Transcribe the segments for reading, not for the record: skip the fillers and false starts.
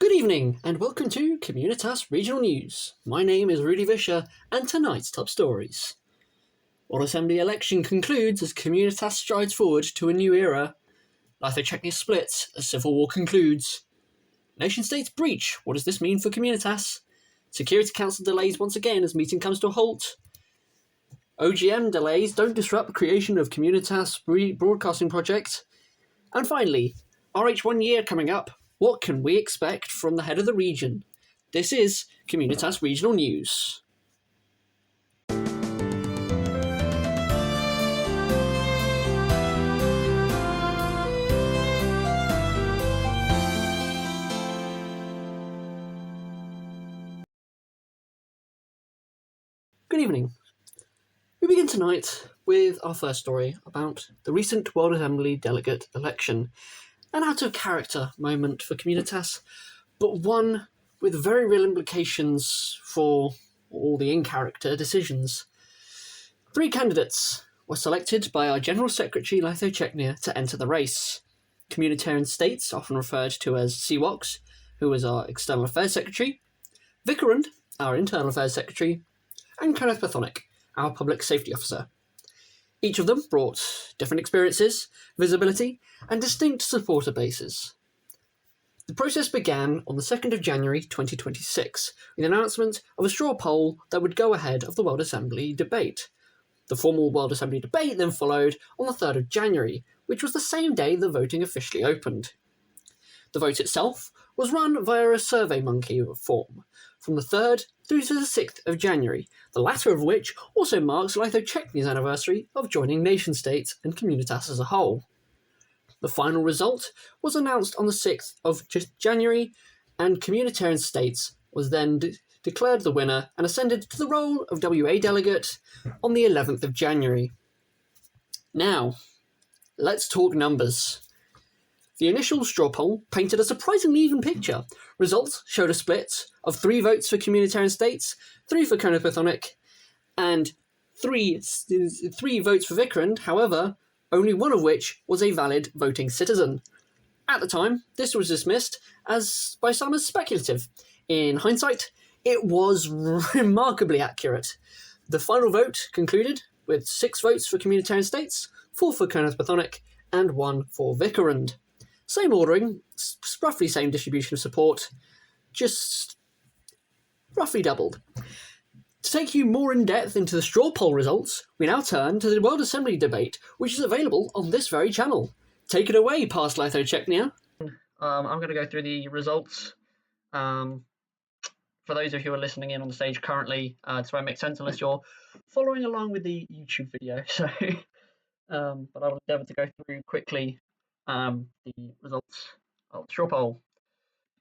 Good evening and welcome to Communitas Regional News. My name is Rudy Visscher and tonight's top stories. World Assembly election concludes as Communitas strides forward to a new era. Lytho-Czechnia splits as civil war concludes. Nation-states breach, what does this mean for Communitas? Security Council delays once again as meeting comes to a halt. OGM delays don't disrupt creation of Communitas broadcasting project. And finally, RH1 year coming up. What can we expect from the head of the region? This is Communitas Regional News. Good evening. We begin tonight with our first story about the recent World Assembly delegate election. An out-of-character moment for Communitas, but one with very real implications for all the in-character decisions. 3 candidates were selected by our General Secretary Lytho-Czechnia to enter the race. Communitarian states, often referred to as CWOCs, who was our External Affairs Secretary, Visscher, our Internal Affairs Secretary, and Conarth Pathonic, our Public Safety Officer. Each of them brought different experiences, visibility, and distinct supporter bases. The process began on the 2nd of January 2026 with the announcement of a straw poll that would go ahead of the World Assembly debate. The formal World Assembly debate then followed on the 3rd of January, which was the same day the voting officially opened. The vote itself was run via a SurveyMonkey form from the 3rd through to the 6th of January, the latter of which also marks Lytho-Czechnia's anniversary of joining nation-states and Communitas as a whole. The final result was announced on the 6th of January, and Communitarian states was then declared the winner and ascended to the role of WA delegate on the 11th of January. Now, let's talk numbers. The initial straw poll painted a surprisingly even picture. Results showed a split of 3 votes for Communitarian states, 3 for Conarth Pathonic, and 3 votes for Visscher. However, only one of which was a valid voting citizen. At the time, this was dismissed by some as speculative. In hindsight, it was remarkably accurate. The final vote concluded with 6 votes for Communitarian states, 4 for Conarth Pathonic, and 1 for Visscher. Same ordering, roughly same distribution of support, just roughly doubled. To take you more in depth into the straw poll results, we now turn to the World Assembly debate, which is available on this very channel. Take it away, past Lytho-Czechnia. I'm going to go through the results. For those of you who are listening in on the stage currently, this won't make sense unless you're following along with the YouTube video. So, but I'll endeavour to go through quickly the results of the straw poll.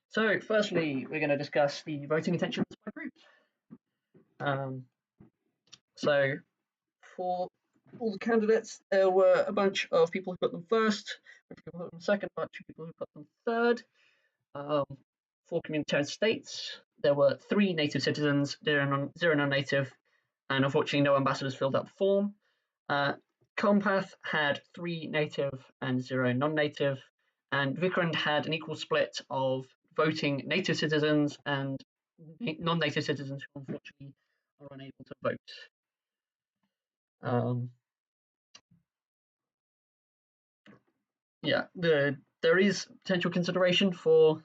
So, firstly, we're going to discuss the voting intentions by groups. So, for all the candidates, there were a bunch of people who put them first, a bunch of people who put them second, a bunch of people who put them third. For Communitarian states, there were 3 native citizens, 0 non-native, and unfortunately no ambassadors filled out the form. Compath had 3 native and 0 non-native, and Visscher had an equal split of voting native citizens and non-native citizens who unfortunately are unable to vote. There is potential consideration for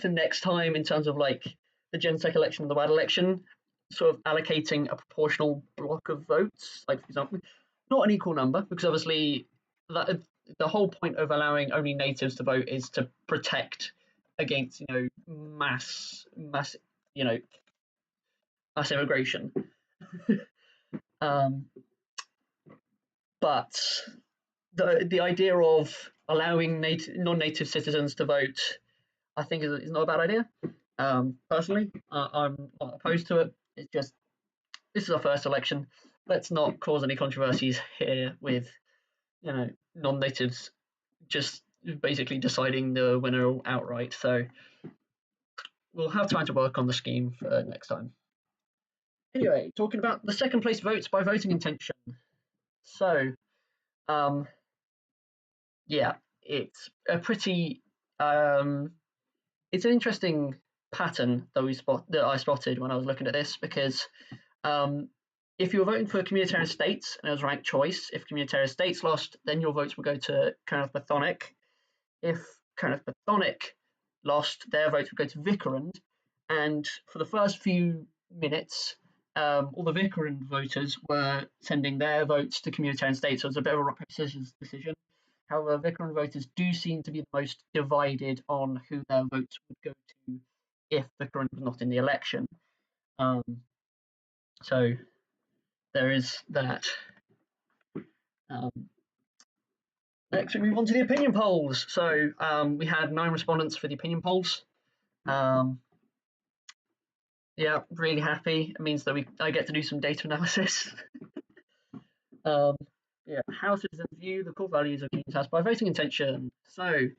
next time in terms of like the GenSec election and the WAD election, sort of allocating a proportional block of votes, like for example, not an equal number, because obviously the whole point of allowing only natives to vote is to protect against mass immigration. But the idea of allowing non-native citizens to vote, I think, is not a bad idea. Personally, I'm not opposed to it. It's just, this is our first election. Let's not cause any controversies here with, non-natives just basically deciding the winner outright. So we'll have time to work on the scheme for next time. Anyway, talking about the second place votes by voting intention. So, it's a pretty it's an interesting pattern that I spotted when I was looking at this, because if you were voting for communitarian states and it was ranked choice, if communitarian states lost, then your votes would go to Conarth Pathonic. If Conarth Pathonic lost, their votes would go to Visscher. And for the first few minutes, all the Visscher voters were sending their votes to communitarian states, so it was a bit of a rock paper scissors decision. However, Visscher voters do seem to be the most divided on who their votes would go to if Visscher was not in the election. So there is that. Next, we move on to the opinion polls. So we had 9 respondents for the opinion polls. Yeah, really happy. It means that I get to do some data analysis. Yeah, how citizens view the core values of Communitas by voting intention. So,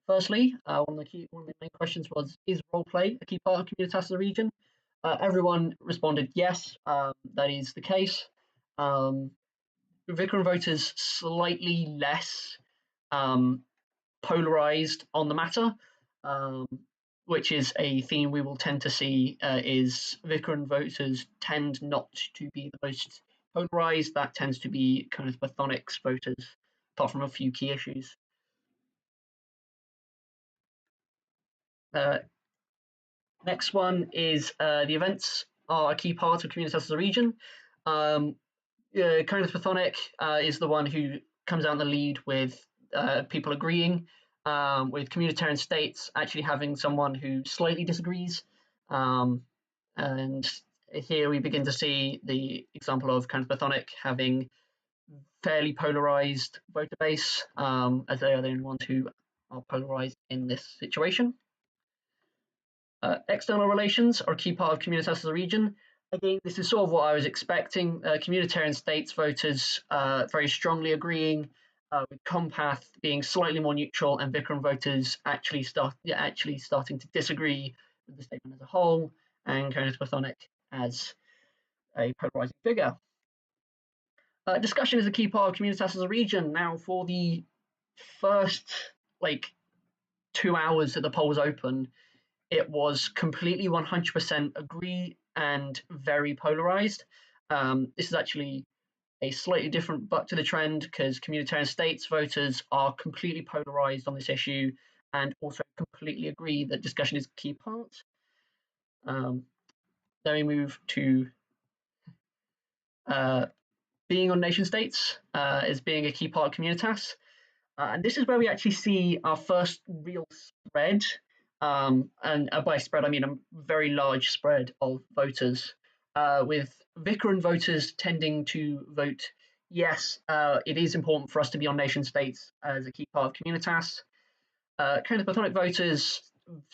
firstly, one of the main questions was: is role play a key part of Communitas as a region? Everyone responded yes, that is the case. Visscher voters slightly less polarized on the matter, which is a theme we will tend to see. Is Visscher voters tend not to be the most polarized. That tends to be kind of Pathonic's voters, apart from a few key issues. Next one is the events are a key part of Communitas as a region. Kind of Pathonic is the one who comes out in the lead with people agreeing, with communitarian states actually having someone who slightly disagrees. And here we begin to see the example of kind of Pathonic having fairly polarized voter base, as they are the only ones who are polarized in this situation. External relations are a key part of Communitas as a region. Again, this is sort of what I was expecting. Communitarian states voters very strongly agreeing, with Compath being slightly more neutral, and Visscher voters actually starting to disagree with the statement as a whole, and Conarth Pathonic as a polarizing figure. Discussion is a key part of Communitas as a region. Now, for the first 2 hours that the poll was open, it was completely 100% agree and very polarized. This is actually a slightly different buck to the trend, because communitarian states voters are completely polarized on this issue and also completely agree that discussion is a key part. Then we move to being on nation states as being a key part of Communitas. And this is where we actually see our first real spread. And by spread, I mean a very large spread of voters, with Visscher voters tending to vote yes, it is important for us to be on nation states as a key part of Communitas. Kind of Pathonic voters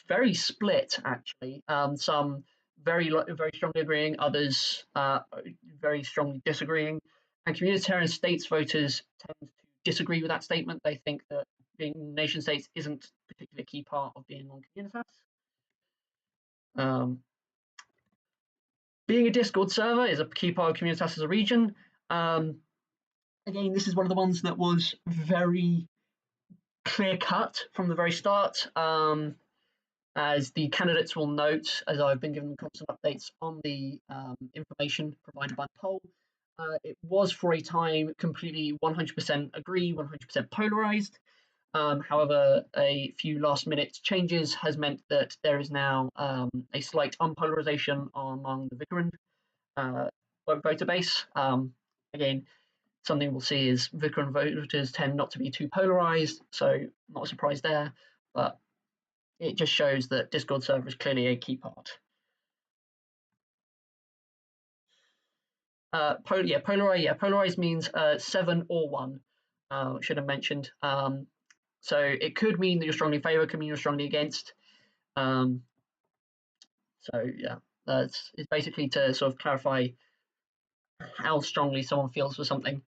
very split, actually. Some very strongly agreeing, others very strongly disagreeing. And communitarian states voters tend to disagree with that statement. They think that being nation states isn't particularly a key part of being on Communitas. Being a Discord server is a key part of Communitas as a region. Again, this is one of the ones that was very clear cut from the very start. As the candidates will note, as I've been given constant updates on the information provided by the poll, it was for a time completely 100% agree, 100% polarized. However, a few last minute changes has meant that there is now a slight unpolarization among the Visscher voter base. Again, something we'll see is Visscher voters tend not to be too polarized, so not a surprise there, but it just shows that Discord server is clearly a key part. Polarized means 7 or 1, should have mentioned. So it could mean that you're strongly in favour, could mean you're strongly against. So yeah, it's basically to sort of clarify how strongly someone feels for something.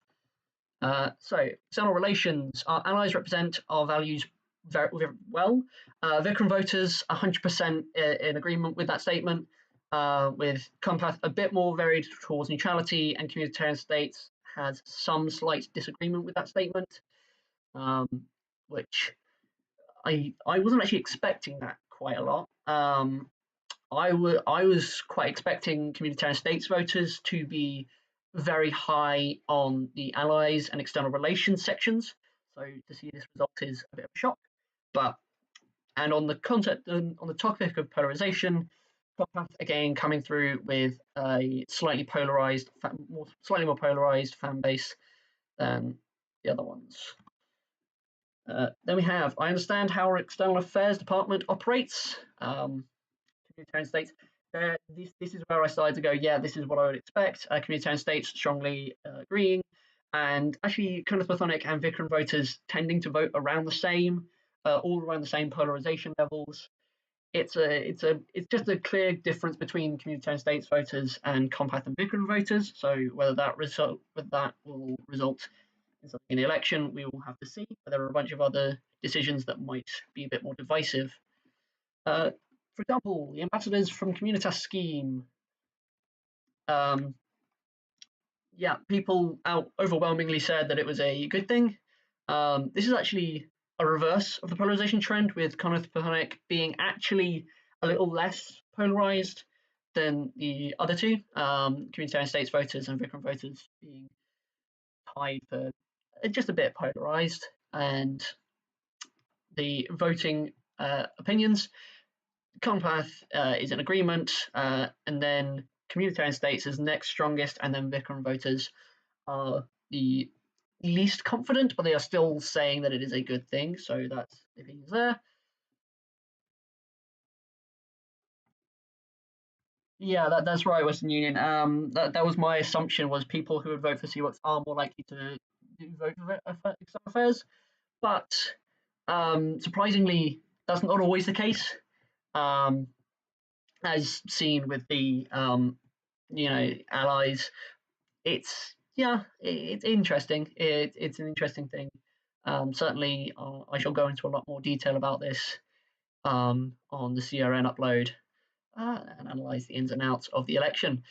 So external relations, our allies represent our values very well. Visscher voters 100% in agreement with that statement, with Compath a bit more varied towards neutrality, and communitarian states has some slight disagreement with that statement, which I wasn't actually expecting that quite a lot. I was quite expecting Communitarian States voters to be very high on the allies and external relations sections. So to see this result is a bit of a shock. But and on the content on the topic of polarization, Conarth again coming through with a slightly more polarized fan base than the other ones. Then we have, I understand how our external affairs department operates. Communitarian States. This is where I started to go, yeah, this is what I would expect. Communitarian States strongly agreeing, and actually Conarth, Pathonic and Visscher voters tending to vote around the same, all around the same polarization levels. It's just a clear difference between Communitarian States voters and Compath and Visscher voters. So whether that will result in something in the election, we will have to see. But there are a bunch of other decisions that might be a bit more divisive. For example, the ambassadors from Communitas scheme. Yeah, people overwhelmingly said that it was a good thing. This is actually a reverse of the polarization trend, with Conarth Pathonic being actually a little less polarized than the other two. Communitarian States voters and Visscher voters being tied for just a bit polarized, and the voting opinions. Compath is in agreement, and then Communitarian States is next strongest, and then Visscher voters are the least confident, but they are still saying that it is a good thing. So that's the opinions there. Yeah, that's right, Western Union. That was my assumption, was people who would vote for CWOX are more likely to vote for external affairs, but surprisingly, that's not always the case. As seen with the allies, it's interesting. It's an interesting thing. Certainly, I shall go into a lot more detail about this on the CRN upload and analyze the ins and outs of the election.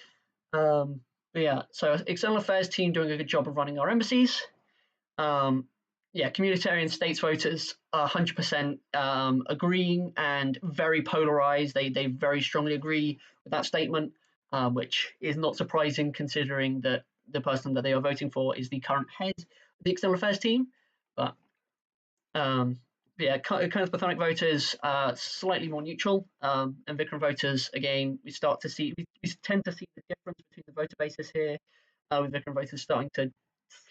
But yeah, so external affairs team doing a good job of running our embassies. Yeah, Communitarian States voters are 100% agreeing and very polarized. They very strongly agree with that statement, which is not surprising considering that the person that they are voting for is the current head of the external affairs team. But yeah, kind of Pathonic voters are slightly more neutral, and Visscher voters, again, we tend to see the difference between the voter bases here, with Visscher voters starting to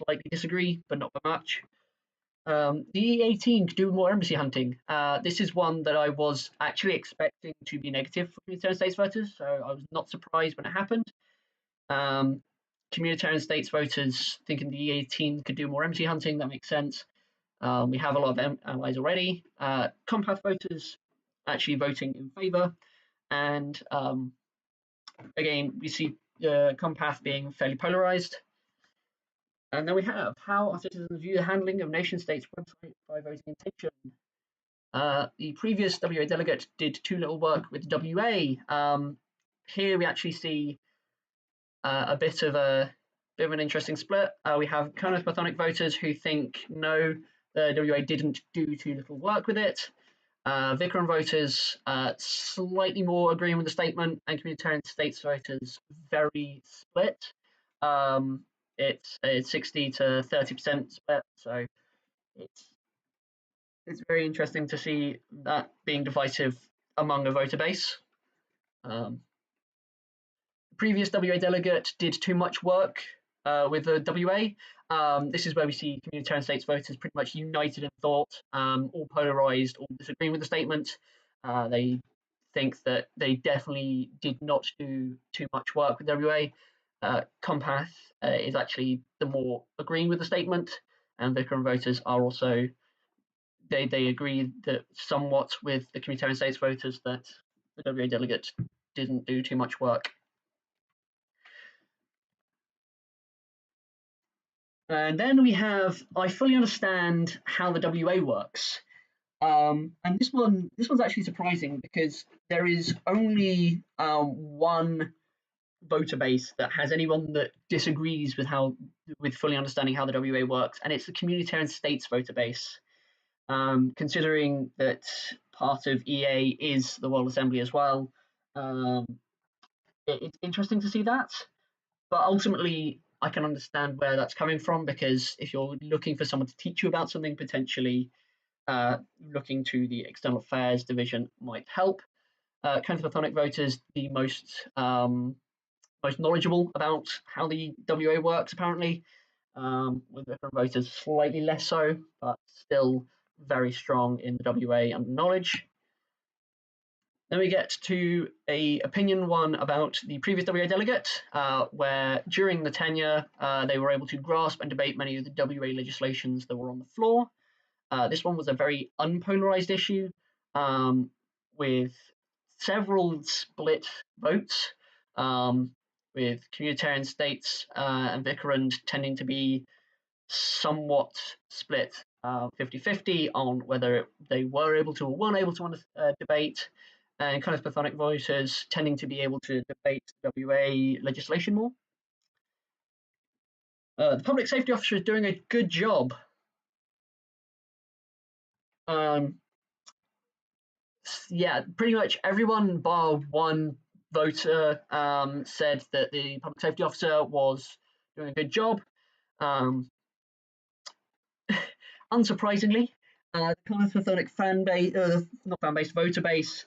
slightly disagree, but not by much. The E18 could do more embassy hunting. This is one that I was actually expecting to be negative for Communitarian States voters, so I was not surprised when it happened. Communitarian States voters thinking the E18 could do more embassy hunting, that makes sense. We have a lot of allies already. Compath voters actually voting in favour, and again, we see Compath being fairly polarised. And then we have how our citizens view the handling of nation states' website by voting intention. The previous WA delegate did too little work with WA. Here we actually see a bit of an interesting split. We have Conarth Pathonic voters who think no, the WA didn't do too little work with it. Visscher voters slightly more agreeing with the statement, and Communitarian States voters very split. It's a 60 to 30% split, so it's very interesting to see that being divisive among a voter base. The previous WA delegate did too much work with the WA. This is where we see Communitarian States voters pretty much united in thought, all polarised, all disagreeing with the statement. They think that they definitely did not do too much work with WA. Compath is actually the more agreeing with the statement, and Visscher voters are also, they agree that somewhat with the Communitarian States voters that the WA delegate didn't do too much work. And then we have, I fully understand how the WA works. And this one's actually surprising, because there is only one voter base that has anyone that disagrees with fully understanding how the WA works, and it's the Communitarian States voter base. considering that part of EA is the World Assembly as well. It's interesting to see that, but ultimately I can understand where that's coming from, because if you're looking for someone to teach you about something, potentially looking to the External Affairs division might help. Kind of Pathonic voters, the most knowledgeable about how the WA works, apparently, with different voters slightly less so, but still very strong in the WA and knowledge. Then we get to a opinion one about the previous WA delegate, where during the tenure they were able to grasp and debate many of the WA legislations that were on the floor. This one was a very unpolarized issue, with several split votes, with communitarian states and Visscher tending to be somewhat split 50-50 on whether they were able to or weren't able to debate, and kind of Pathonic voters tending to be able to debate WA legislation more. The public safety officer is doing a good job. Yeah, pretty much everyone bar one voter said that the public safety officer was doing a good job. Unsurprisingly, the Conarth Pathonic fan base, not fan base, voter base,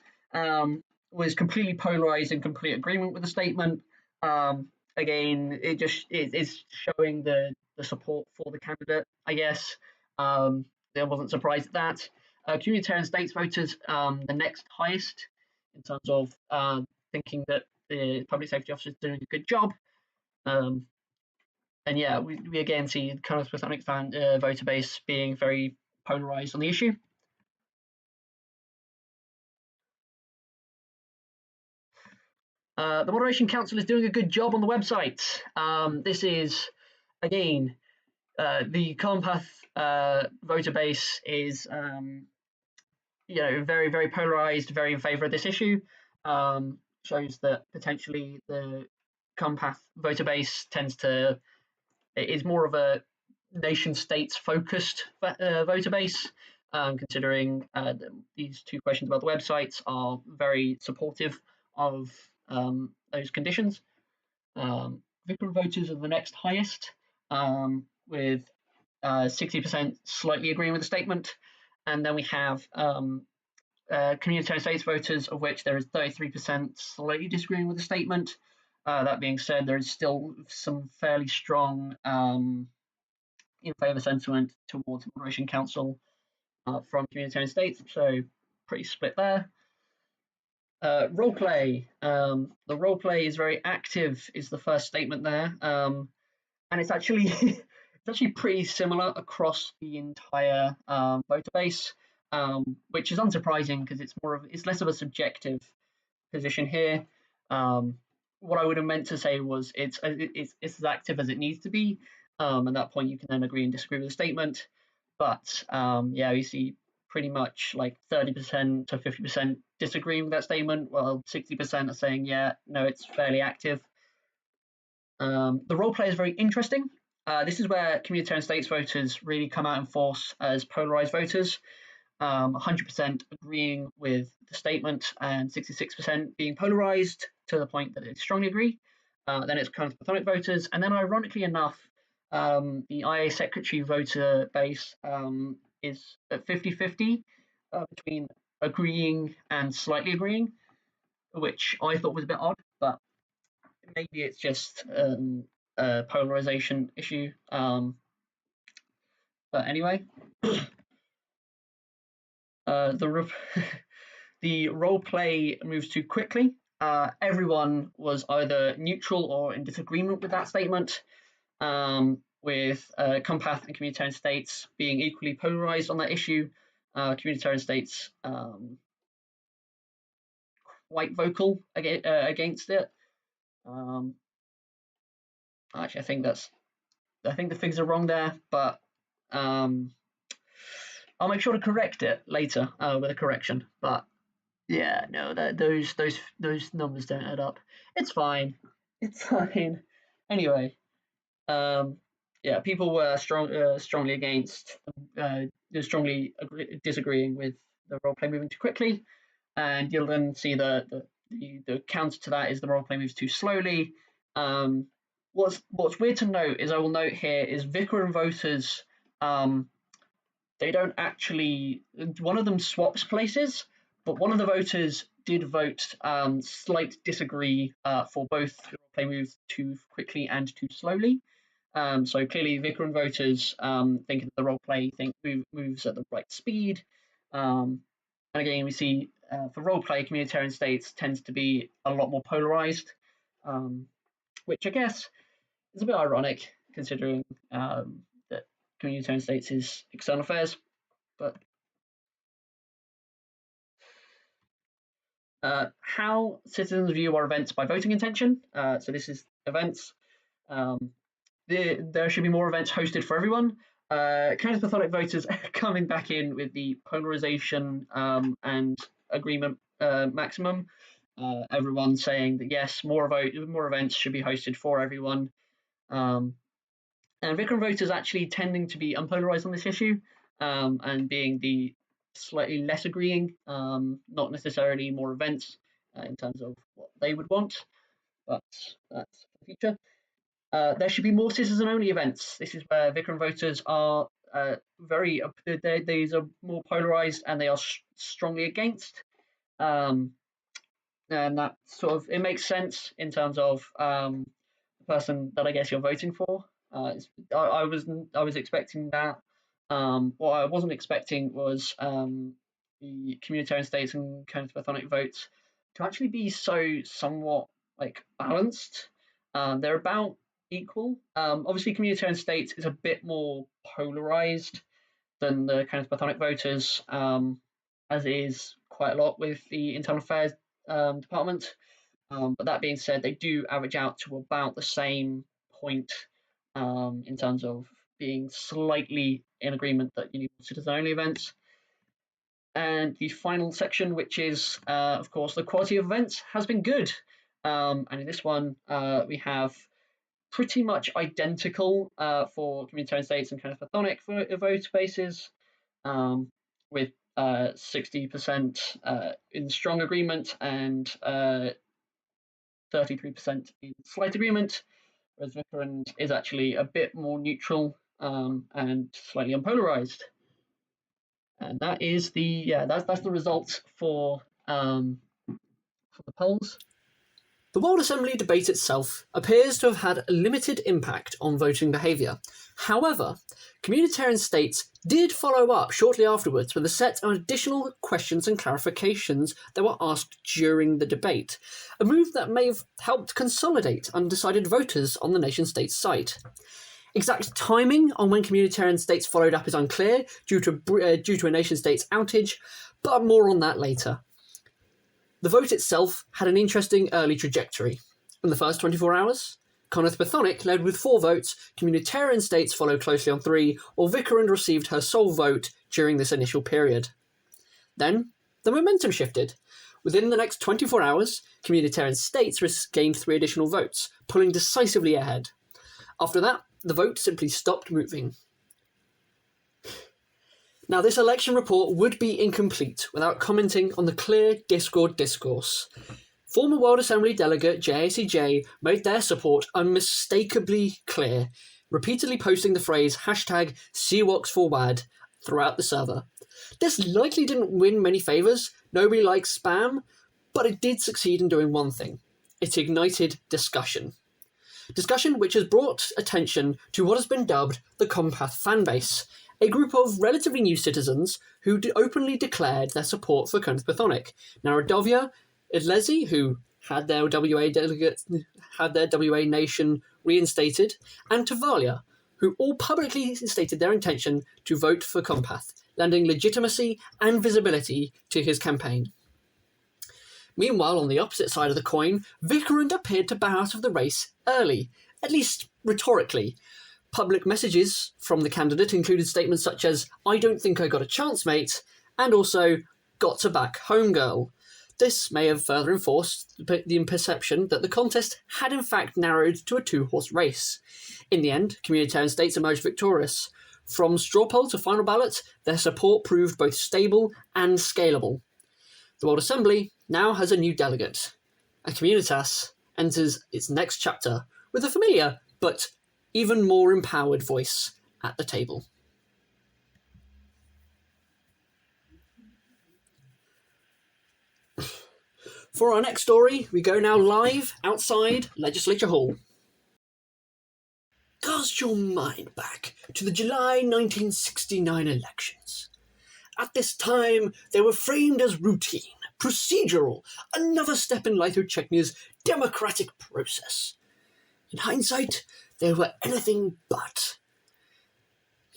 was completely polarized in complete agreement with the statement. Again, it is showing the support for the candidate, I guess. I wasn't surprised at that. Communitarian states voters, the next highest in terms of thinking that the public safety officer is doing a good job. And yeah, we again see kind of Pathonic fan voter base being very polarized on the issue. The Moderation Council is doing a good job on the website. This is, again, the Compath voter base is, very, very polarized, very in favour of this issue. Shows that potentially the Compath voter base is more of a nation states focused voter base, considering these two questions about the websites are very supportive of those conditions. Visscher voters are the next highest, with 60% slightly agreeing with the statement, and then we have communitarian states voters, of which there is 33% slightly disagreeing with the statement. That being said, there is still some fairly strong in favour sentiment towards the Moderation Council from communitarian states, so pretty split there. Role play. The role play is very active, is the first statement there, and it's actually it's actually pretty similar across the entire voter base, which is unsurprising because it's less of a subjective position here. What I would have meant to say was it's as active as it needs to be. At that point, you can then agree and disagree with the statement. But yeah, you see pretty much like 30% to 50% disagreeing with that statement, while 60% are saying, yeah, no, it's fairly active. The role play is very interesting. This is where communitarian states voters really come out in force as polarized voters. 100% agreeing with the statement and 66% being polarized to the point that they strongly agree. Then it's kind of Pathonic voters, and then ironically enough, the IA secretary voter base is at 50-50 between agreeing and slightly agreeing, which I thought was a bit odd, but maybe it's just a polarization issue. But anyway, the role play moves too quickly. Everyone was either neutral or in disagreement with that statement, with Compath and communitarian states being equally polarized on that issue. Communitarian states quite vocal against it. Actually, I think the figures are wrong there, but I'll make sure to correct it later with a correction. But yeah, no, those numbers don't add up. It's fine. It's fine. Anyway, yeah, people were strongly against strongly disagreeing with the role play moving too quickly, and you'll then see the counter to that is the role play moves too slowly. What's weird to note is I will note here is Visscher and voters. They don't actually. One of them swaps places, but one of the voters did vote slight disagree for both the role play moves too quickly and too slowly. So clearly, Visscher and voters think that the role play moves at the right speed. And again, we see for role play, communitarian states tends to be a lot more polarized, which I guess is a bit ironic considering that communitarian states is external affairs. But how citizens view our events by voting intention. So this is events. There should be more events hosted for everyone. Conarth Pathonic voters coming back in with the polarization and agreement maximum. Everyone saying that yes, more events should be hosted for everyone. And Visscher voters actually tending to be unpolarized on this issue and being the slightly less agreeing, not necessarily more events in terms of what they would want, but that's the future. There should be more citizen-only events. This is where Visscher voters are these are more polarized and they are strongly against. And that sort of, it makes sense in terms of the person that I guess you're voting for. I was expecting that. What I wasn't expecting was the communitarian states and Conarth Pathonic votes to actually be somewhat like balanced. They're about equal. Obviously, communitarian states is a bit more polarized than the Conarth Pathonic voters, as it is quite a lot with the internal affairs department. But that being said, they do average out to about the same point in terms of being slightly in agreement that you need citizen-only events. And the final section, which is, of course, the quality of events has been good. And in this one, we have pretty much identical for communitarian states and Conarth Pathonic vote bases, with 60% in strong agreement and 33% in slight agreement, whereas Visscher is actually a bit more neutral and slightly unpolarized. And that is that's the result for the polls. The World Assembly debate itself appears to have had a limited impact on voting behaviour. However, communitarian states did follow up shortly afterwards with a set of additional questions and clarifications that were asked during the debate, a move that may have helped consolidate undecided voters on the nation-state's side. Exact timing on when communitarian states followed up is unclear due to a nation-state's outage, but more on that later. The vote itself had an interesting early trajectory. In the first 24 hours, Conarth Pathonic led with 4 votes, communitarian states followed closely on 3, while Visscher received her sole vote during this initial period. Then, the momentum shifted. Within the next 24 hours, communitarian states gained 3 additional votes, pulling decisively ahead. After that, the vote simply stopped moving. Now, this election report would be incomplete without commenting on the clear Discord discourse. Former World Assembly delegate JACJ made their support unmistakably clear, repeatedly posting the phrase #CWOX4WAD throughout the server. This likely didn't win many favours, nobody likes spam, but it did succeed in doing one thing. It ignited discussion. Discussion which has brought attention to what has been dubbed the Compath fanbase, a group of relatively new citizens who openly declared their support for Conarth Pathonic. Narodovia, Idlezi, who had their WA nation reinstated, and Tavalia, who all publicly stated their intention to vote for Compath, lending legitimacy and visibility to his campaign. Meanwhile, on the opposite side of the coin, Visscher appeared to bow out of the race early, at least rhetorically. Public messages from the candidate included statements such as, "I don't think I got a chance, mate," and also, "got to back home, girl." This may have further enforced the perception that the contest had in fact narrowed to a 2-horse race. In the end, communitarian states emerged victorious. From straw poll to final ballot, their support proved both stable and scalable. The World Assembly now has a new delegate, and Communitas enters its next chapter with a familiar but even more empowered voice at the table. For our next story, we go now live outside Legislature Hall. Cast your mind back to the July 1969 elections. At this time, they were framed as routine, procedural, another step in Lytho-Czechnia's democratic process. In hindsight, they were anything but.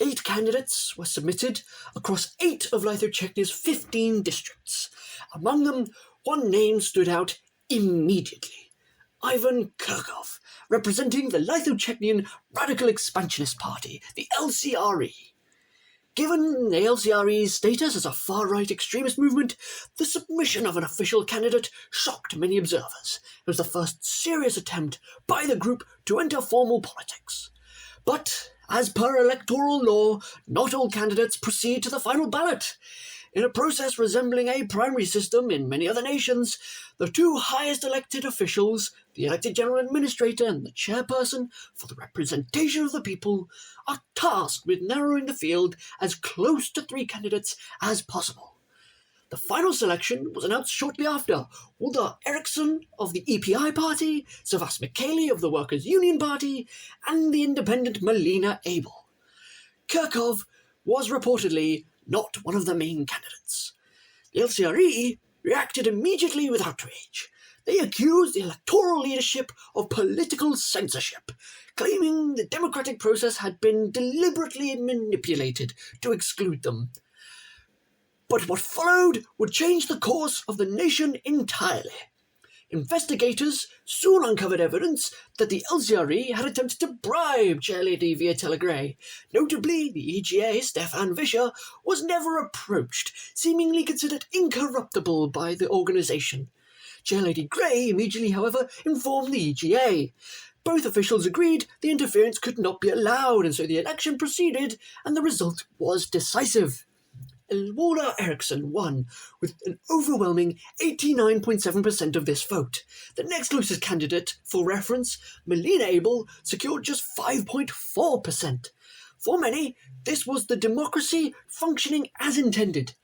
8 candidates were submitted across 8 of Lytho-Czechnia's 15 districts. Among them, one name stood out immediately: Ivan Kirchhoff, representing the Lytho-Czechnian Radical Expansionist Party, the LCRE. Given the LCRE's status as a far-right extremist movement, the submission of an official candidate shocked many observers. It was the first serious attempt by the group to enter formal politics. But, as per electoral law, not all candidates proceed to the final ballot. In a process resembling a primary system in many other nations, the 2 highest elected officials, the elected general administrator and the chairperson for the representation of the people, are tasked with narrowing the field as close to 3 candidates as possible. The final selection was announced shortly after. Uda Eriksson of the EPI Party, Savas Mikhaili of the Workers' Union Party, and the independent Malina Abel. Kirchhoff was reportedly not one of the main candidates. The LCRE reacted immediately with outrage. They accused the electoral leadership of political censorship, claiming the democratic process had been deliberately manipulated to exclude them. But what followed would change the course of the nation entirely. Investigators soon uncovered evidence that the LCRE had attempted to bribe Chairlady Viertela-Gray. Notably, the EGA, Stefan Visscher, was never approached, seemingly considered incorruptible by the organisation. Chairlady Gray immediately, however, informed the EGA. Both officials agreed the interference could not be allowed, and so the election proceeded, and the result was decisive. Uda Eriksson won with an overwhelming 89.7% of this vote. The next closest candidate, for reference, Malina Abel, secured just 5.4%. For many, this was the democracy functioning as intended.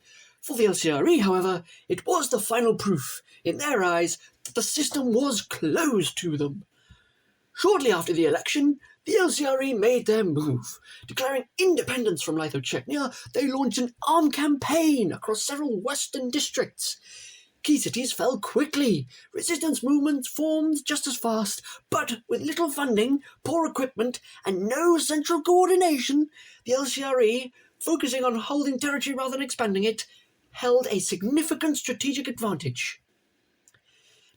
For the LCRE, however, it was the final proof, in their eyes, that the system was closed to them. Shortly after the election, the LCRE made their move. Declaring independence from Lytho-Czechnia, they launched an armed campaign across several western districts. Key cities fell quickly. Resistance movements formed just as fast, but with little funding, poor equipment, and no central coordination, the LCRE, focusing on holding territory rather than expanding it, held a significant strategic advantage.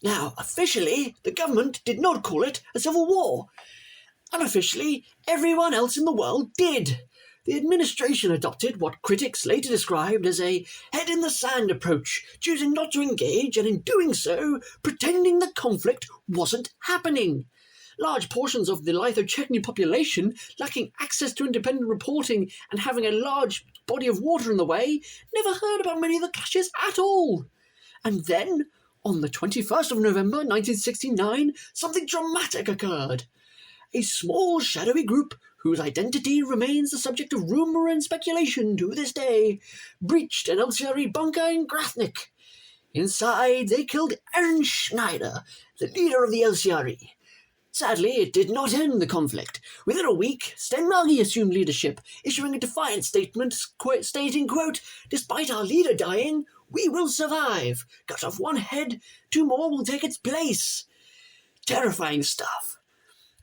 Now, officially, the government did not call it a civil war. Unofficially, everyone else in the world did. The administration adopted what critics later described as a head-in-the-sand approach, choosing not to engage and in doing so, pretending the conflict wasn't happening. Large portions of the Lytho-Czechnian population, lacking access to independent reporting and having a large body of water in the way, never heard about many of the clashes at all. And then, on the 21st of November 1969, something dramatic occurred. A small, shadowy group, whose identity remains the subject of rumour and speculation to this day, breached an LCRE bunker in Grafnik. Inside, they killed Ernst Schneider, the leader of the LCRE. Sadly, it did not end the conflict. Within a week, Sten Nagy assumed leadership, issuing a defiant statement stating, quote, "Despite our leader dying, we will survive. Cut off one head, 2 more will take its place." Terrifying stuff.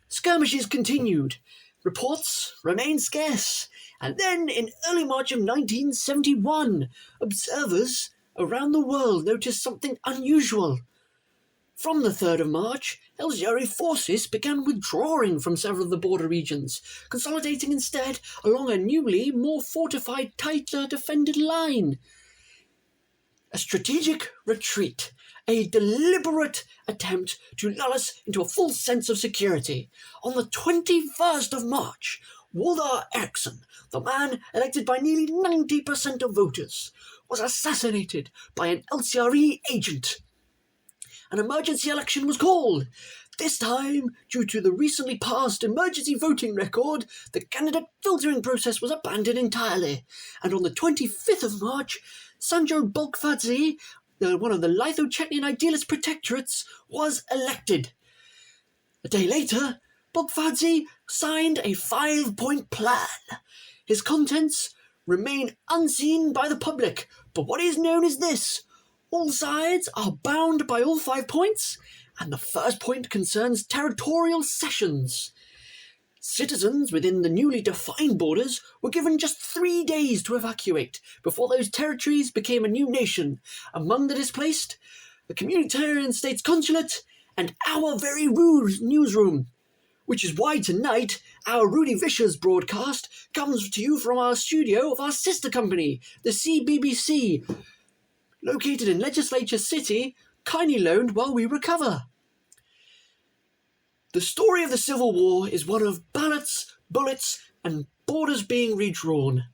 Skirmishes continued. Reports remained scarce. And then, in early March of 1971, observers around the world noticed something unusual. From the 3rd of March, LCRE forces began withdrawing from several of the border regions, consolidating instead along a newly, more fortified, tighter defended line. A strategic retreat, a deliberate attempt to lull us into a false sense of security. On the 21st of March, Walter Eriksson, the man elected by nearly 90% of voters, was assassinated by an LCRE agent. An emergency election was called. This time, due to the recently passed emergency voting record, the candidate filtering process was abandoned entirely, and on the 25th of March, Sanjo Bolkfadze, one of the Lytho-Czechnian idealist protectorates, was elected. A day later, Bolkfadze signed a 5-point plan. His contents remain unseen by the public, but what is known is this: all sides are bound by all 5 points, and the first point concerns territorial cessions. Citizens within the newly defined borders were given just 3 days to evacuate before those territories became a new nation. Among the displaced, the Communitarian States Consulate and our very newsroom, which is why tonight our Rudy Visscher's broadcast comes to you from our studio of our sister company, the CBBC, located in Legislature City, kindly loaned while we recover. The story of the Civil War is one of ballots, bullets, and borders being redrawn.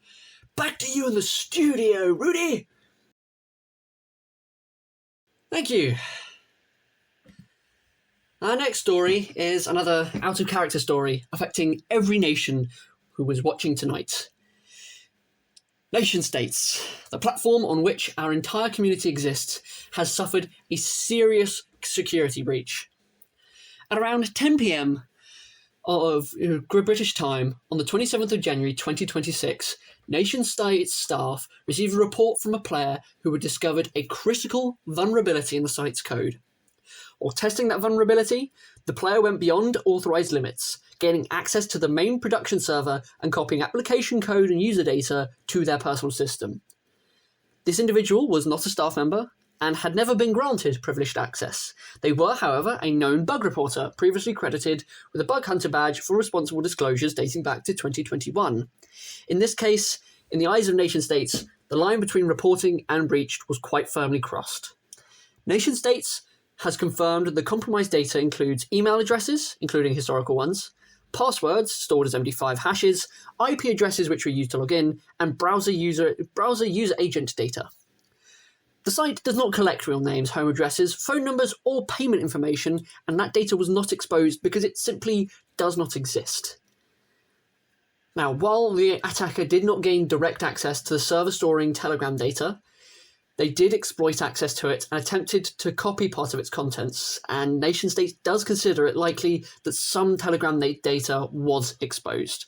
Back to you in the studio, Rudy! Thank you. Our next story is another out-of-character story affecting every nation who was watching tonight. Nation-states, the platform on which our entire community exists, has suffered a serious security breach. At around 10 p.m. of British time on the 27th of January 2026, nation-state staff received a report from a player who had discovered a critical vulnerability in the site's code. While testing that vulnerability, the player went beyond authorized limits, gaining access to the main production server and copying application code and user data to their personal system. This individual was not a staff member and had never been granted privileged access. They were, however, a known bug reporter, previously credited with a bug hunter badge for responsible disclosures dating back to 2021. In this case, in the eyes of nation-states, the line between reporting and breached was quite firmly crossed. Nation-states has confirmed the compromised data includes email addresses, including historical ones, passwords stored as MD5 hashes, IP addresses which were used to log in, and browser user agent data. The site does not collect real names, home addresses, phone numbers, or payment information, and that data was not exposed because it simply does not exist. Now, while the attacker did not gain direct access to the server storing Telegram data, they did exploit access to it and attempted to copy part of its contents, and nation-state does consider it likely that some Telegram data was exposed.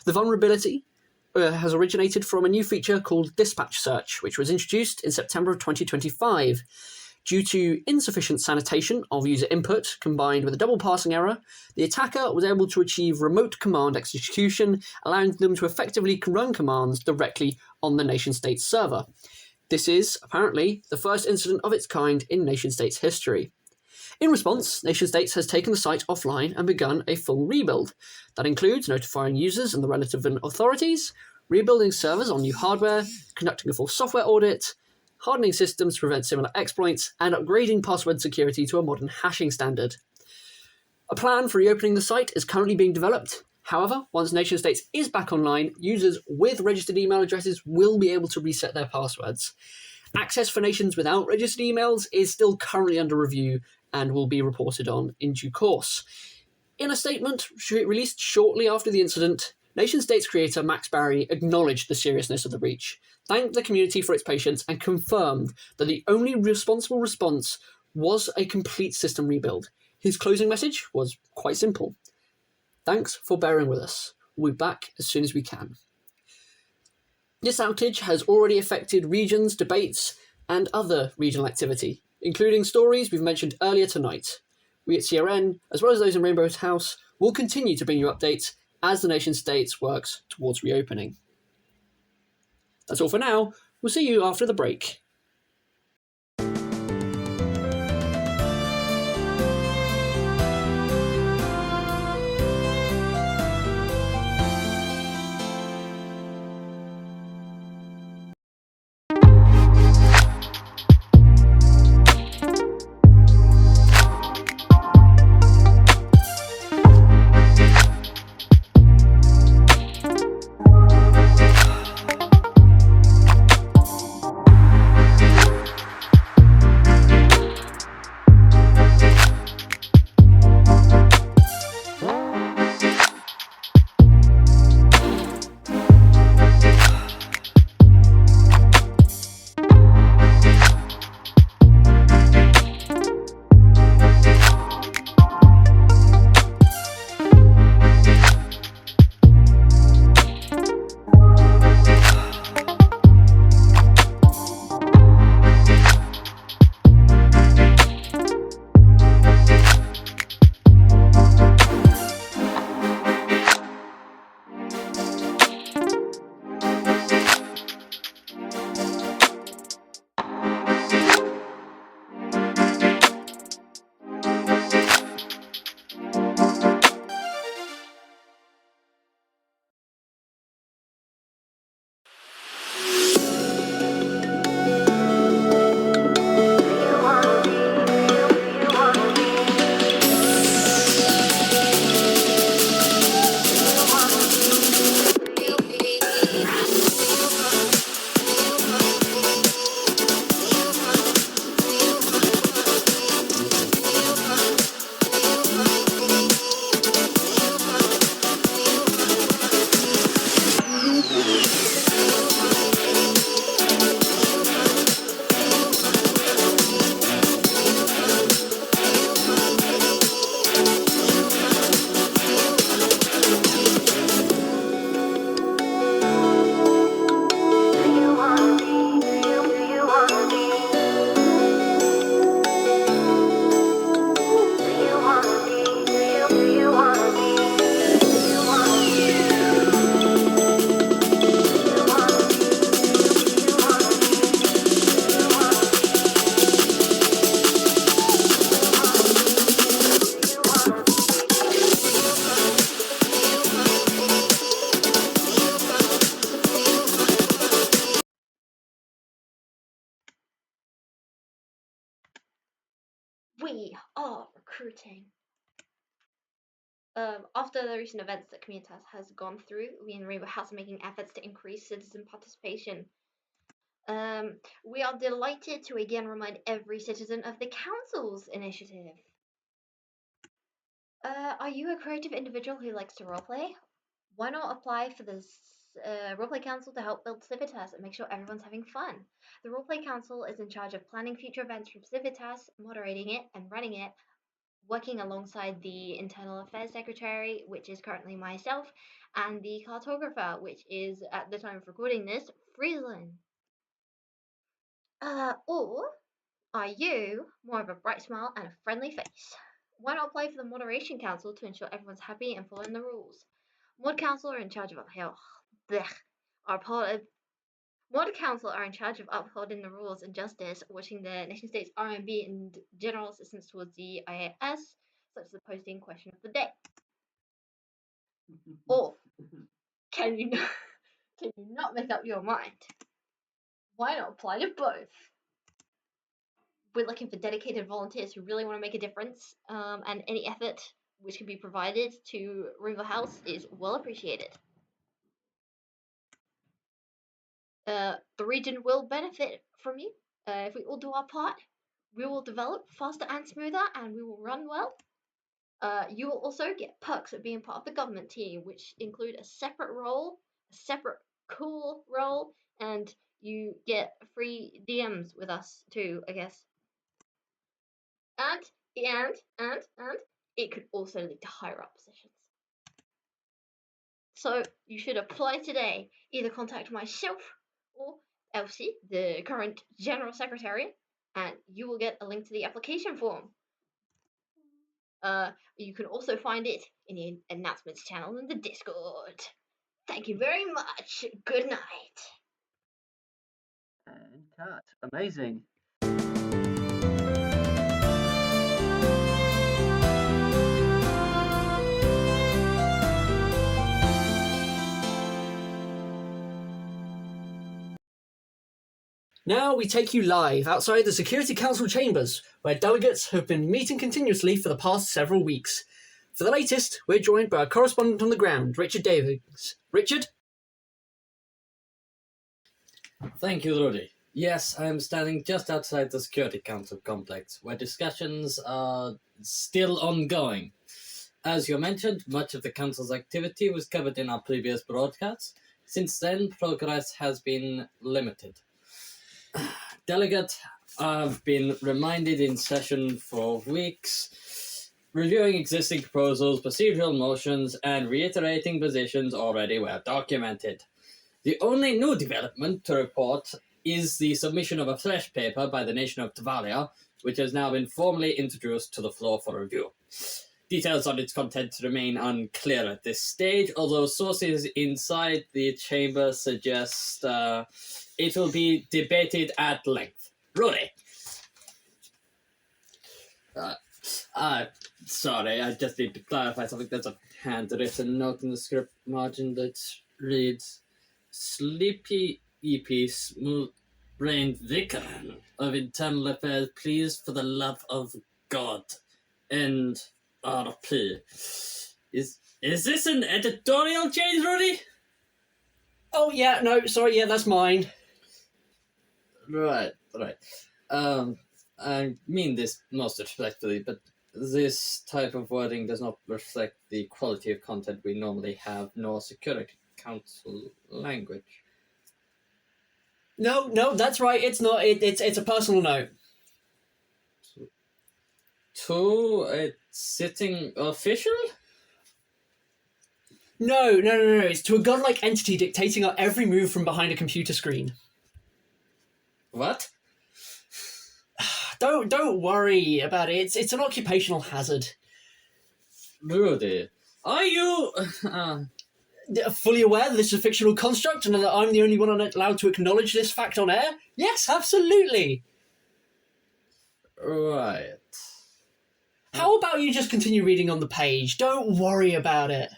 The vulnerability has originated from a new feature called Dispatch Search, which was introduced in September of 2025. Due to insufficient sanitation of user input combined with a double passing error, the attacker was able to achieve remote command execution, allowing them to effectively run commands directly on the nation-state's server. This is, apparently, the first incident of its kind in nation-states history. In response, nation-states has taken the site offline and begun a full rebuild. That includes notifying users and the relevant authorities, rebuilding servers on new hardware, conducting a full software audit, hardening systems to prevent similar exploits, and upgrading password security to a modern hashing standard. A plan for reopening the site is currently being developed. However, once nation-states is back online, users with registered email addresses will be able to reset their passwords. Access for nations without registered emails is still currently under review and will be reported on in due course. In a statement released shortly after the incident, nation-states creator Max Barry acknowledged the seriousness of the breach, thanked the community for its patience, and confirmed that the only responsible response was a complete system rebuild. His closing message was quite simple. Thanks for bearing with us. We'll be back as soon as we can. This outage has already affected regions, debates, and other regional activity, including stories we've mentioned earlier tonight. We at CRN, as well as those in Rainbow House, will continue to bring you updates as the nation-states works towards reopening. That's all for now. We'll see you after the break. We are recruiting. After the recent events that Communitas has gone through, we in Rainbow House are making efforts to increase citizen participation. We are delighted to again remind every citizen of the Council's initiative. Are you a creative individual who likes to roleplay? Why not apply for this Roleplay Council to help build Civitas and make sure everyone's having fun? The Roleplay Council is in charge of planning future events from Civitas, moderating it and running it, working alongside the Internal Affairs Secretary, which is currently myself, and the Cartographer, which is, at the time of recording this, Friesland. Or are you more of a bright smile and a friendly face? Why not apply for the Moderation Council to ensure everyone's happy and following the rules? Mod Council are in charge of Mod Council are in charge of upholding the rules and justice, watching the nation states RMB and general assistance towards the IAS, such as the posting question of the day. Or can you not make up your mind? Why not apply to both? We're looking for dedicated volunteers who really want to make a difference, and any effort which can be provided to Rainbow House is well appreciated. The region will benefit from you. If we all do our part, we will develop faster and smoother, and we will run well. You will also get perks of being part of the government team, which include a separate role, a separate cool role, and you get free DMs with us too, I guess. And it could also lead to higher up positions. So you should apply today. Either contact myself or Elsie, the current General Secretary, and you will get a link to the application form. You can also find it in the announcements channel in the Discord. Thank you very much. Good night. And cut. Amazing. Now we take you live outside the Security Council chambers, where delegates have been meeting continuously for the past several weeks. For the latest, we're joined by our correspondent on the ground, Richard Davings. Richard? Thank you, Rudy. Yes, I am standing just outside the Security Council complex, where discussions are still ongoing. As you mentioned, much of the Council's activity was covered in our previous broadcasts. Since then, progress has been limited. Delegates have been reminded in session for weeks, reviewing existing proposals, procedural motions, and reiterating positions already well documented. The only new development to report is the submission of a fresh paper by the nation of Tavalia, which has now been formally introduced to the floor for review. Details on its content remain unclear at this stage, although sources inside the chamber suggest it will be debated at length. Rudy. Sorry, I just need to clarify something. There's a handwritten note in the script margin that reads, Sleepy EP smooth-brained vicar of internal affairs, please, for the love of God. End RP. Is this an editorial change, Rudy? Oh, yeah, no, sorry, yeah, that's mine. Right. I mean this most respectfully, but this type of wording does not reflect the quality of content we normally have, nor Security Council language. No, that's right, it's not. It's a personal note. To a sitting official? No, it's to a godlike entity dictating our every move from behind a computer screen. What? Don't worry about it. It's an occupational hazard. Rudy, are you Fully aware that this is a fictional construct and that I'm the only one allowed to acknowledge this fact on air? Yes, absolutely. right? How about you just continue reading on the page? Don't worry about it.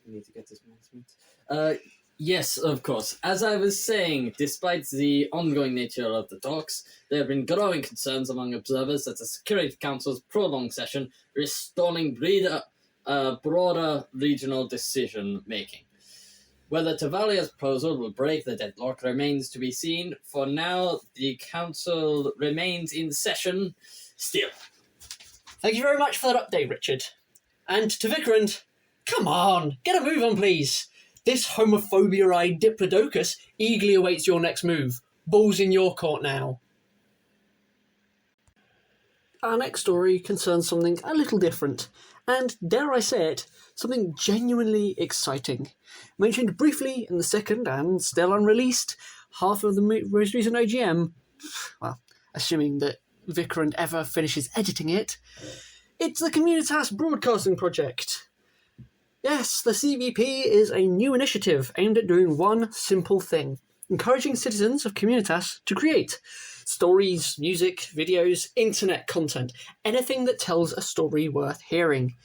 I need to get this announcement. Yes, of course. As I was saying, despite the ongoing nature of the talks, there have been growing concerns among observers that the Security Council's prolonged session risks stalling broader regional decision-making. Whether Tavalia's proposal will break the deadlock remains to be seen. For now, the Council remains in session still. Thank you very much for that update, Richard. And to Vikrant, come on, get a move on, please. This homophobia-eyed Diplodocus eagerly awaits your next move. Ball's in your court now. Our next story concerns something a little different, and, dare I say it, something genuinely exciting. Mentioned briefly in the second and still unreleased half of the most recent AGM, well, assuming that Vikrant ever finishes editing it, it's the Communitas broadcasting project. Yes, the CBP is a new initiative aimed at doing one simple thing: encouraging citizens of Communitas to create stories, music, videos, internet content, anything that tells a story worth hearing.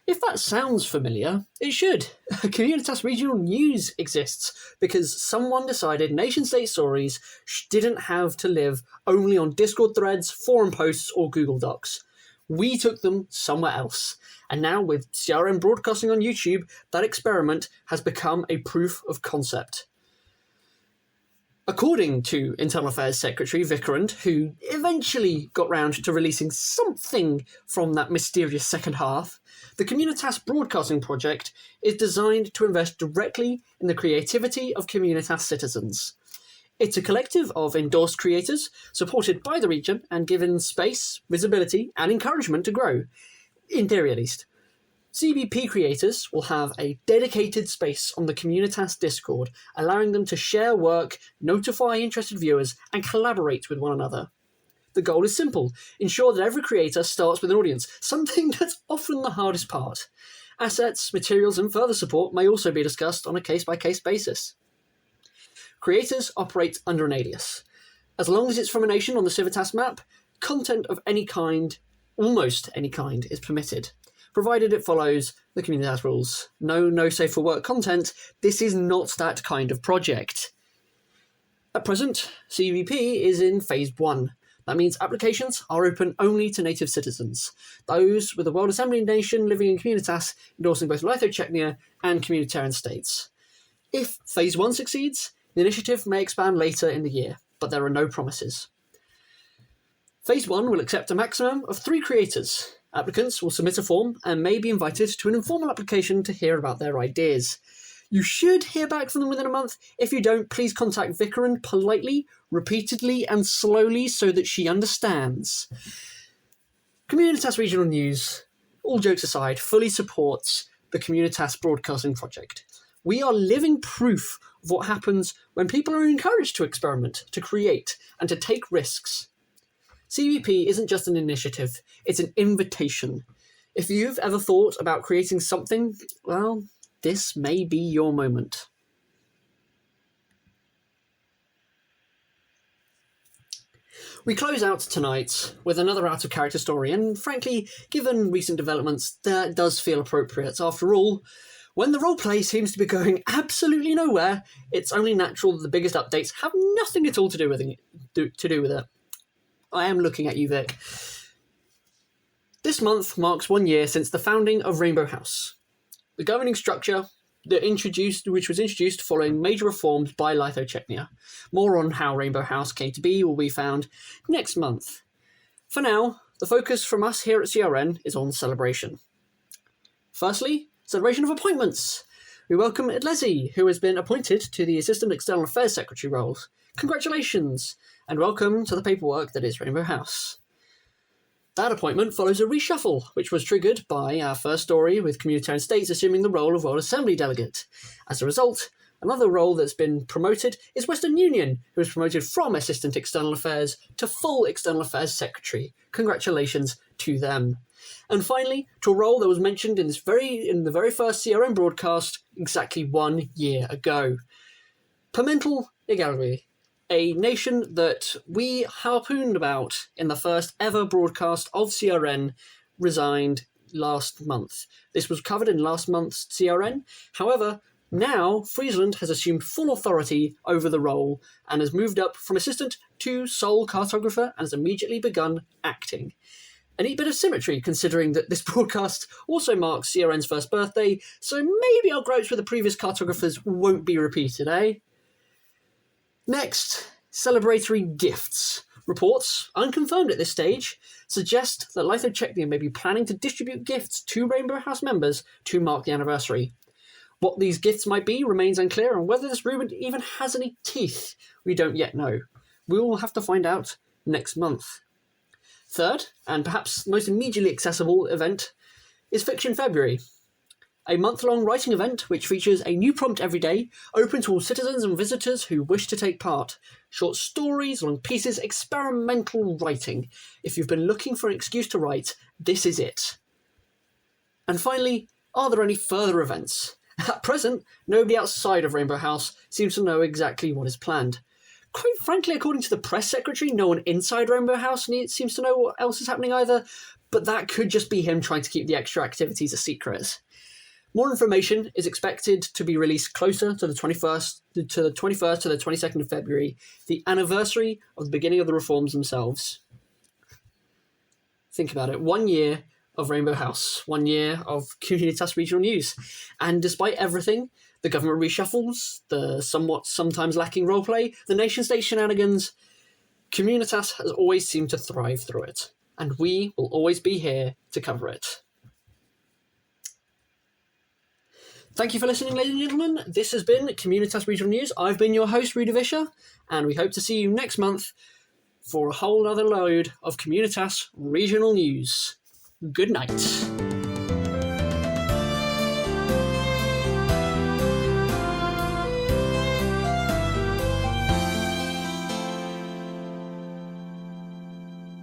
If that sounds familiar, it should. Communitas Regional News exists because someone decided nation-state stories didn't have to live only on Discord threads, forum posts, or Google Docs. We took them somewhere else. And now, with CRN broadcasting on YouTube, that experiment has become a proof of concept. According to Internal Affairs Secretary Vikrant, who eventually got round to releasing something from that mysterious second half, the Communitas Broadcasting Project is designed to invest directly in the creativity of Communitas citizens. It's a collective of endorsed creators, supported by the region and given space, visibility, and encouragement to grow. In theory, at least. CBP creators will have a dedicated space on the Communitas Discord, allowing them to share work, notify interested viewers, and collaborate with one another. The goal is simple: ensure that every creator starts with an audience, something that's often the hardest part. Assets, materials, and further support may also be discussed on a case-by-case basis. Creators operate under an alias. As long as it's from a nation on the Civitas map, content of any kind, almost any kind, is permitted, provided it follows the Communitas rules. No safe for work content. This is not that kind of project. At present, CBP is in Phase 1. That means applications are open only to native citizens, those with a World Assembly nation living in Communitas, endorsing both Lytho-Czecnia and communitarian states. If Phase 1 succeeds, the initiative may expand later in the year, but there are no promises. Phase 1 will accept a maximum of 3 creators. Applicants will submit a form and may be invited to an informal application to hear about their ideas. You should hear back from them within a month. If you don't, please contact Vikrant politely, repeatedly, and slowly so that she understands. Communitas Regional News, all jokes aside, fully supports the Communitas Broadcasting Project. We are living proof of what happens when people are encouraged to experiment, to create, and to take risks. CBP isn't just an initiative, it's an invitation. If you've ever thought about creating something, well, this may be your moment. We close out tonight with another out-of-character story, and frankly, given recent developments, that does feel appropriate. After all, when the roleplay seems to be going absolutely nowhere, it's only natural that the biggest updates have nothing at all to do with it. I am looking at you, Vic. This month marks 1 year since the founding of Rainbow House. The governing structure which was introduced following major reforms by Lytho-Czecnia. More on how Rainbow House came to be will be found next month. For now, the focus from us here at CRN is on celebration. Firstly, celebration of appointments. We welcome Edlezi, who has been appointed to the Assistant External Affairs Secretary role. Congratulations, and welcome to the paperwork that is Rainbow House. That appointment follows a reshuffle, which was triggered by our first story with communitarian states assuming the role of World Assembly delegate. As a result, another role that's been promoted is Western Union, who was promoted from Assistant External Affairs to full External Affairs Secretary. Congratulations to them. And finally, to a role that was mentioned in the very first CRN broadcast exactly 1 year ago. Pimentel Igalwi, a nation that we harpooned about in the first ever broadcast of CRN, resigned last month. This was covered in last month's CRN. However, Now, Friesland has assumed full authority over the role and has moved up from assistant to sole cartographer and has immediately begun acting. A neat bit of symmetry, considering that this broadcast also marks CRN's first birthday, so maybe our gripes with the previous cartographers won't be repeated, eh? Next, celebratory gifts. Reports, unconfirmed at this stage, suggest that Lytho-Czechnia may be planning to distribute gifts to Rainbow House members to mark the anniversary. What these gifts might be remains unclear, and whether this rumour even has any teeth, we don't yet know. We will have to find out next month. Third, and perhaps most immediately accessible event, is Fiction February. A month-long writing event which features a new prompt every day, open to all citizens and visitors who wish to take part. Short stories, long pieces, experimental writing. If you've been looking for an excuse to write, this is it. And finally, are there any further events? At present, nobody outside of Rainbow House seems to know exactly what is planned. Quite frankly, according to the press secretary, no one inside Rainbow House seems to know what else is happening either, but that could just be him trying to keep the extra activities a secret. More information is expected to be released closer to the 21st to the 22nd of February, the anniversary of the beginning of the reforms themselves. Think about it, 1 year of Rainbow House, 1 year of Communitas regional news, and despite everything, the government reshuffles, the sometimes lacking roleplay, the nation-state shenanigans, Communitas has always seemed to thrive through it, and we will always be here to cover it. Thank you for listening, ladies and gentlemen. This has been Communitas Regional News. I've been your host, Rudy Visscher, and we hope to see you next month for a whole other load of Communitas Regional News. Good night.